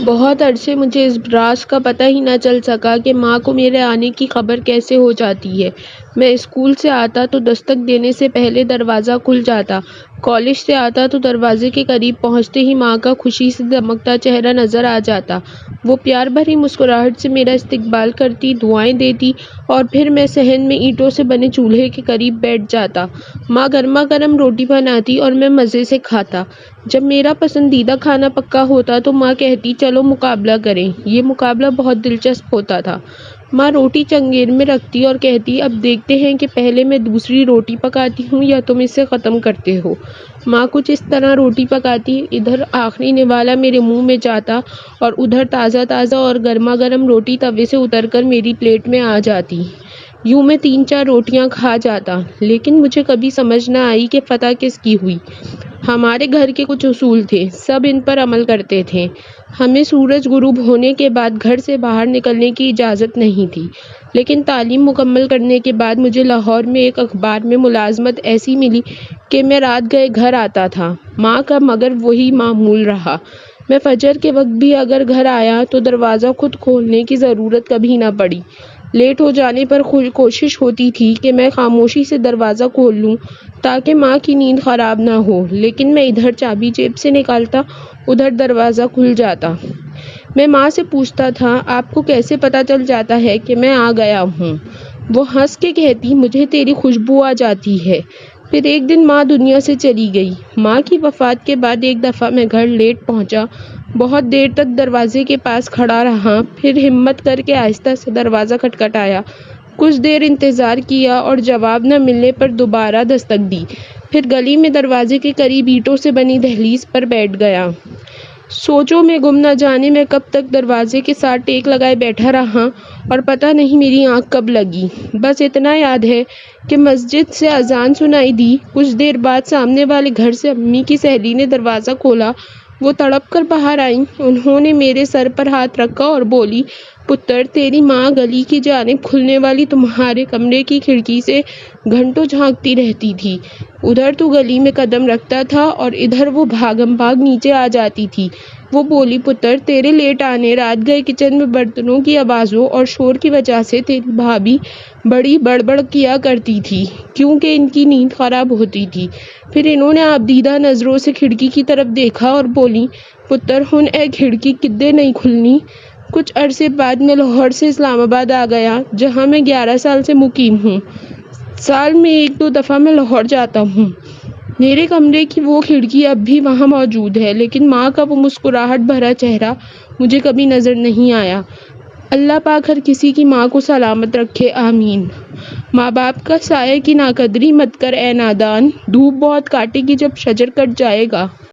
بہت عرصے مجھے اس راز کا پتہ ہی نہ چل سکا کہ ماں کو میرے آنے کی خبر کیسے ہو جاتی ہے۔ میں اسکول سے آتا تو دستک دینے سے پہلے دروازہ کھل جاتا، کالج سے آتا تو دروازے کے قریب پہنچتے ہی ماں کا خوشی سے دمکتا چہرہ نظر آ جاتا۔ وہ پیار بھری مسکراہٹ سے میرا استقبال کرتی، دعائیں دیتی اور پھر میں صحن میں اینٹوں سے بنے چولہے کے قریب بیٹھ جاتا۔ ماں گرما گرم روٹی بناتی اور میں مزے سے کھاتا۔ جب میرا پسندیدہ کھانا پکا ہوتا تو ماں کہتی چلو مقابلہ کریں۔ یہ مقابلہ بہت دلچسپ ہوتا تھا۔ ماں روٹی چنگیر میں رکھتی اور کہتی اب دیکھتے ہیں کہ پہلے میں دوسری روٹی پکاتی ہوں یا تم اسے ختم کرتے ہو۔ ماں کچھ اس طرح روٹی پکاتی، ادھر آخری نوالا میرے منہ میں جاتا اور ادھر تازہ تازہ اور گرما گرم روٹی توے سے اتر کر میری پلیٹ میں آ جاتی۔ یوں میں 3-4 روٹیاں کھا جاتا، لیکن مجھے کبھی سمجھ نہ آئی کہ فتح کس کی ہوئی۔ ہمارے گھر کے کچھ اصول تھے، سب ان پر عمل کرتے تھے۔ ہمیں سورج غروب ہونے کے بعد گھر سے باہر نکلنے کی اجازت نہیں تھی، لیکن تعلیم مکمل کرنے کے بعد مجھے لاہور میں ایک اخبار میں ملازمت ایسی ملی کہ میں رات گئے گھر آتا تھا۔ ماں کا مگر وہی معمول رہا۔ میں فجر کے وقت بھی اگر گھر آیا تو دروازہ خود کھولنے کی ضرورت کبھی نہ پڑی۔ لیٹ ہو جانے پر کوشش ہوتی تھی کہ میں خاموشی سے دروازہ کھول لوں تاکہ ماں کی نیند خراب نہ ہو، لیکن میں ادھر چابی جیب سے نکالتا، ادھر دروازہ کھل جاتا۔ میں ماں سے پوچھتا تھا آپ کو کیسے پتہ چل جاتا ہے کہ میں آ گیا ہوں؟ وہ ہنس کے کہتی مجھے تیری خوشبو آ جاتی ہے۔ پھر ایک دن ماں دنیا سے چلی گئی۔ ماں کی وفات کے بعد ایک دفعہ میں گھر لیٹ پہنچا، بہت دیر تک دروازے کے پاس کھڑا رہا، پھر ہمت کر کے آہستہ سے دروازہ کھٹکھٹایا۔ کچھ دیر انتظار کیا اور جواب نہ ملنے پر دوبارہ دستک دی، پھر گلی میں دروازے کے قریب اینٹوں سے بنی دہلیز پر بیٹھ گیا۔ سوچوں میں گم نہ جانے میں کب تک دروازے کے ساتھ ٹیک لگائے بیٹھا رہا اور پتہ نہیں میری آنکھ کب لگی۔ بس اتنا یاد ہے کہ مسجد سے اذان سنائی دی۔ کچھ دیر بعد سامنے والے گھر سے امی کی سہیلی نے دروازہ کھولا۔ وہ تڑپ کر باہر آئیں۔ انہوں نے میرے سر پر ہاتھ رکھا اور بولی پتر تیری ماں گلی کی جانب کھلنے والی تمہارے کمرے کی کھڑکی سے گھنٹوں جھانکتی رہتی تھی۔ ادھر تو گلی میں قدم رکھتا تھا اور ادھر وہ بھاگم بھاگ نیچے آ جاتی تھی۔ وہ بولی پتر تیرے لیٹ آنے، رات گئے کچن میں برتنوں کی آوازوں اور شور کی وجہ سے تیری بھابھی بڑی بڑبڑ کیا کرتی تھی کیونکہ ان کی نیند خراب ہوتی تھی۔ پھر انہوں نے آبدیدہ نظروں سے کھڑکی کی طرف دیکھا اور بولی پتر ہن اے کھڑکی کدے نہیں کھلنی۔ کچھ عرصے بعد میں لاہور سے اسلام آباد آ گیا، جہاں میں 11 سال سے مقیم ہوں۔ سال میں 1-2 دفعہ میں لاہور جاتا ہوں۔ میرے کمرے کی وہ کھڑکی اب بھی وہاں موجود ہے، لیکن ماں کا وہ مسکراہٹ بھرا چہرہ مجھے کبھی نظر نہیں آیا۔ اللہ پاک ہر کسی کی ماں کو سلامت رکھے، آمین۔ ماں باپ کا سایہ کی ناقدری مت کر اے نادان، دھوپ بہت کاٹے گی جب شجر کٹ جائے گا۔